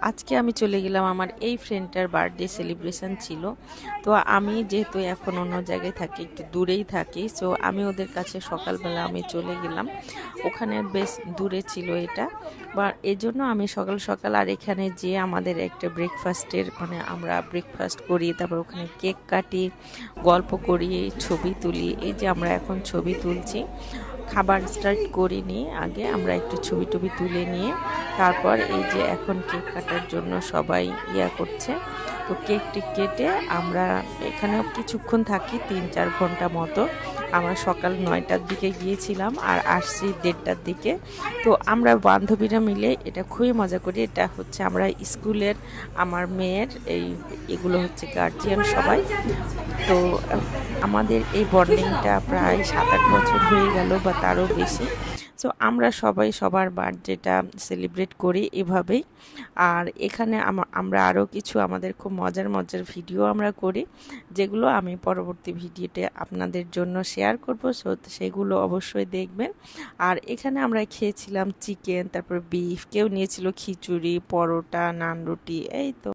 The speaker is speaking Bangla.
আজকে আমি চলে গেলাম, আমার এই ফ্রেন্ডটার বার্থডে সেলিব্রেশন ছিল। তো আমি যেহেতু এখন অন্য জায়গায় থাকি, একটু দূরেই থাকি, সো আমি ওদের কাছে সকালবেলা আমি চলে গেলাম। ওখানে বেশ দূরে ছিল এটা, বা এই জন্য আমি সকাল সকাল আর এখানে যে আমাদের একটা ব্রেকফাস্টের মানে আমরা ব্রেকফাস্ট করি, তারপর ওখানে কেক কাটি, গল্প করি, ছবি তুলি। এই যে আমরা এখন ছবি তুলছি, খাবার স্টার্ট করিনি, আগে আমরা একটু ছবি টবি তুলে নিয়ে তারপর এই যে এখন কেক কাটার জন্য সবাই করছে। তো কেকটি কেটে আমরা এখানেও কিছুক্ষণ থাকি, 3-4 ঘন্টা মতো। আমরা সকাল 9টার দিকে গিয়েছিলাম আর আসছি 1:30টার দিকে। তো আমরা বান্ধবীরা মিলে এটা খুবই মজা করি। এটা হচ্ছে আমরা স্কুলের আমার মেয়ের এগুলো হচ্ছে গার্জিয়ান সবাই। তো আমাদের এই বন্ডিংটা প্রায় 7-8 বছর হয়ে গেল বা তারও বেশি। সো আমরা সবাই সবার বার্থডেটা সেলিব্রেট করি এভাবেই। আর এখানে আমরা আরও কিছু আমাদের খুব মজার মজার ভিডিও আমরা করি, যেগুলো আমি পরবর্তী ভিডিওতে আপনাদের জন্য শেয়ার করব। সো সেগুলো অবশ্যই দেখবেন। আর এখানে আমরা খেয়েছিলাম চিকেন, তারপর বিফ, কেউ নিয়েছিল খিচুড়ি, পরোটা, নান রুটি, এই তো।